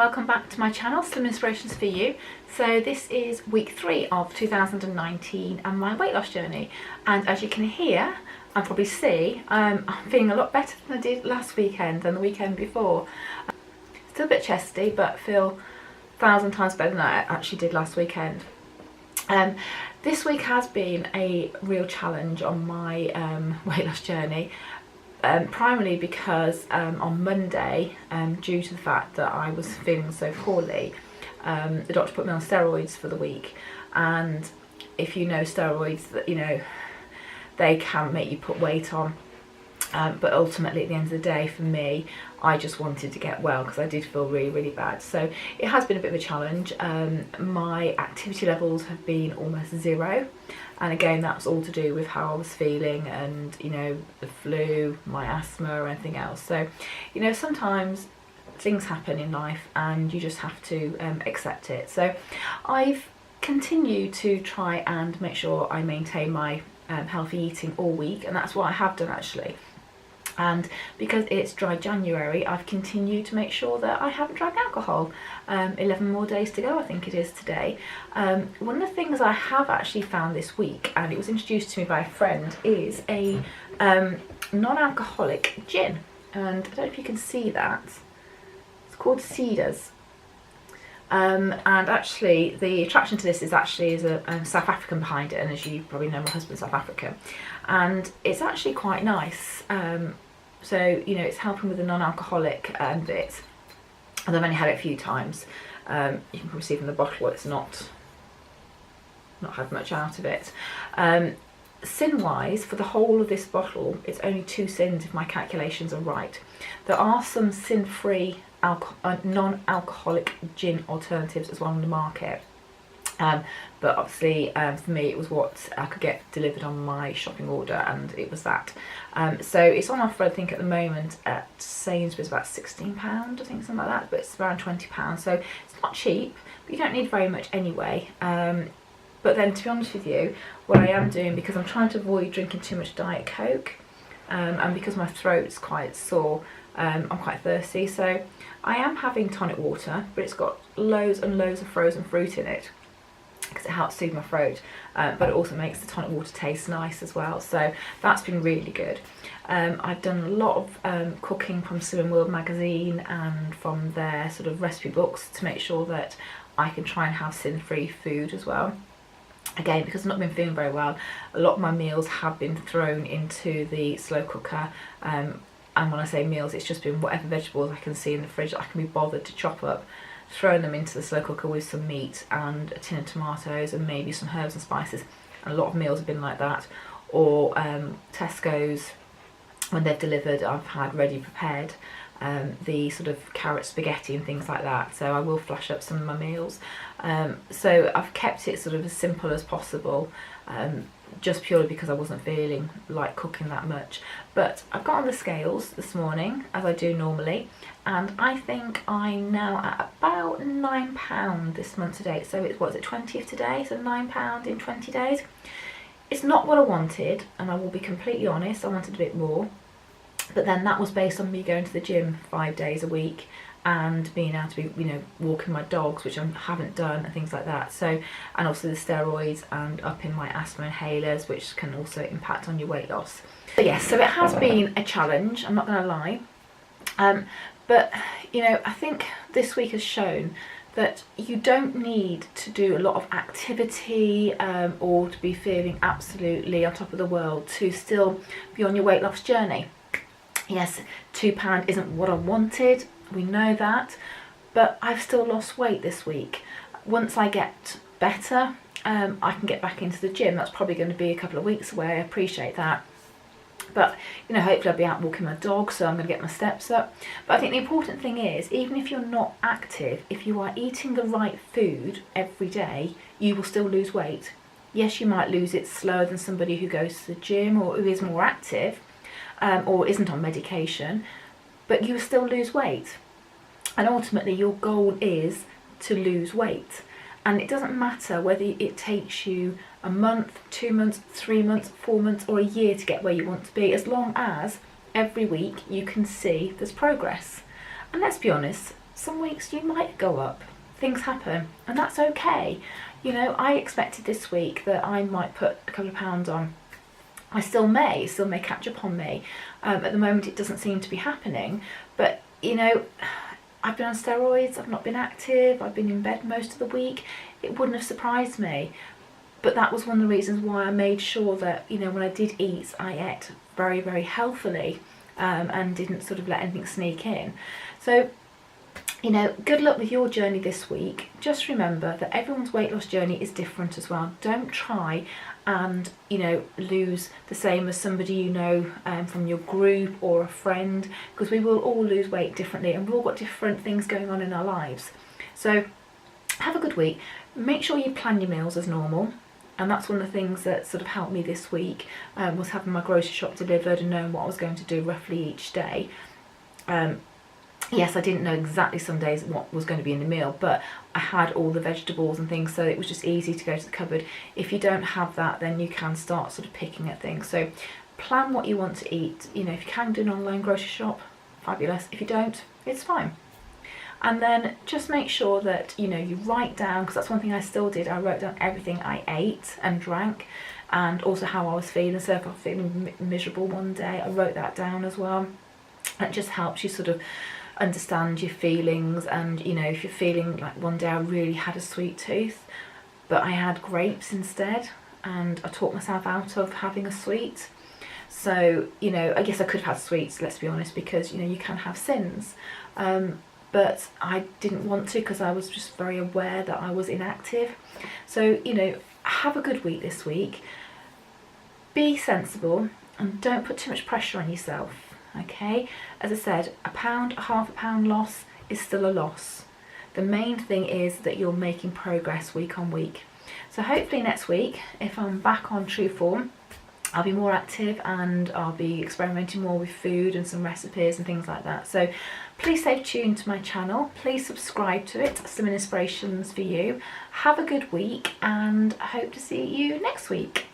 welcome back to my channel, Slim Inspirations for You. So this is week 3 of 2019 and my weight loss journey, and as you can hear and probably see, I'm feeling a lot better than I did last weekend and the weekend before. Still a bit chesty, but feel 1,000 times better than I actually did last weekend. This week has been a real challenge on my weight loss journey. Primarily because on Monday, due to the fact that I was feeling so poorly, the doctor put me on steroids for the week, and if you know steroids, that they can make you put weight on, but ultimately at the end of the day for me, I just wanted to get well because I did feel really bad. So it has been a bit of a challenge. My activity levels have been almost zero, and again that's all to do with how I was feeling and the flu, my asthma, or anything else. So sometimes things happen in life and you just have to accept it. So I've continued to try and make sure I maintain my healthy eating all week, and that's what I have done actually. And because it's dry January, I've continued to make sure that I haven't drank alcohol. 11 more days to go, I think it is today. One of the things I have actually found this week, and it was introduced to me by a friend, is a non-alcoholic gin. And I don't know if you can see that. It's called Cedars. And actually the attraction to this is actually a South African behind it, and as you probably know, my husband's South African, and it's actually quite nice. So it's helping with the non-alcoholic bit, and I've only had it a few times. You can probably see from the bottle it's not had much out of it. Sin wise, for the whole of this bottle, it's only 2 sins if my calculations are right. There are some sin-free non-alcoholic gin alternatives as well on the market, but obviously for me it was what I could get delivered on my shopping order, and it was that. So it's on offer, I think at the moment at Sainsbury's about £16, I think, something like that, but it's around £20, so it's not cheap, but you don't need very much anyway. But then, to be honest with you, what I am doing, because I'm trying to avoid drinking too much Diet Coke, and because my throat's quite sore, I'm quite thirsty, so I am having tonic water, but it's got loads and loads of frozen fruit in it because it helps soothe my throat, but it also makes the tonic water taste nice as well, so that's been really good. I've done a lot of cooking from Slim World magazine and from their sort of recipe books to make sure that I can try and have sin-free food as well. Again, because I've not been feeling very well, a lot of my meals have been thrown into the slow cooker, and when I say meals, it's just been whatever vegetables I can see in the fridge that I can be bothered to chop up, throwing them into the slow cooker with some meat and a tin of tomatoes and maybe some herbs and spices. And a lot of meals have been like that. Or Tesco's, when they've delivered, I've had ready prepared the sort of carrot spaghetti and things like that, so I will flash up some of my meals. So I've kept it sort of as simple as possible, just purely because I wasn't feeling like cooking that much. But I've got on the scales this morning, as I do normally, and I think I'm now at about £9 this month to date. So it's, what is it, 20th today, so £9 in 20 days. It's not what I wanted, and I will be completely honest, I wanted a bit more. But then that was based on me going to the gym 5 days a week and being able to be, walking my dogs, which I haven't done, and things like that. So, and also the steroids and upping my asthma inhalers, which can also impact on your weight loss. But yes, so it has been a challenge, I'm not going to lie. But, I think this week has shown that you don't need to do a lot of activity or to be feeling absolutely on top of the world to still be on your weight loss journey. Yes, £2 isn't what I wanted, we know that, but I've still lost weight this week. Once I get better, I can get back into the gym. That's probably going to be a couple of weeks away, I appreciate that. But, hopefully I'll be out walking my dog, so I'm going to get my steps up. But I think the important thing is, even if you're not active, if you are eating the right food every day, you will still lose weight. Yes, you might lose it slower than somebody who goes to the gym or who is more active, or isn't on medication, but you will still lose weight. And ultimately your goal is to lose weight, and it doesn't matter whether it takes you a month, 2 months, 3 months, 4 months, or a year to get where you want to be, as long as every week you can see there's progress. And let's be honest, Some weeks you might go up. Things happen, and that's okay. You know, I expected this week that I might put a couple of pounds on. I still may catch up on me. At the moment it doesn't seem to be happening, but you know, I've been on steroids, I've not been active, I've been in bed most of the week. It wouldn't have surprised me. But that was one of the reasons why I made sure that, you know, when I did eat, I ate very, very healthily, and didn't sort of let anything sneak in. So, you know, good luck with your journey this week. Just remember that everyone's weight loss journey is different as well. Don't try and, you know, lose the same as somebody you know from your group or a friend, because we will all lose weight differently and we've all got different things going on in our lives. So have a good week. Make sure you plan your meals as normal. And that's one of the things that sort of helped me this week, was having my grocery shop delivered and knowing what I was going to do roughly each day. Yes, I didn't know exactly some days what was going to be in the meal, but I had all the vegetables and things, so it was just easy to go to the cupboard. If you don't have that, then you can start sort of picking at things. So plan what you want to eat. You know, if you can do an online grocery shop, fabulous. If you don't, it's fine. And then just make sure that, you know, you write down, because that's one thing I still did. I wrote down everything I ate and drank, and also how I was feeling. So if I was feeling miserable one day, I wrote that down as well. That just helps you sort of understand your feelings. And you know, if you're feeling like one day I really had a sweet tooth, but I had grapes instead, and I talked myself out of having a sweet. So, you know, I guess I could have had sweets, let's be honest, because, you know, you can have sins. But I didn't want to, because I was just very aware that I was inactive. So, you know, have a good week this week. Be sensible and don't put too much pressure on yourself, okay? As I said, a pound, half a pound loss is still a loss. The main thing is that you're making progress week on week. So hopefully next week, if I'm back on true form, I'll be more active and I'll be experimenting more with food and some recipes and things like that. So please stay tuned to my channel. Please subscribe to it. Some inspirations for you. Have a good week and I hope to see you next week.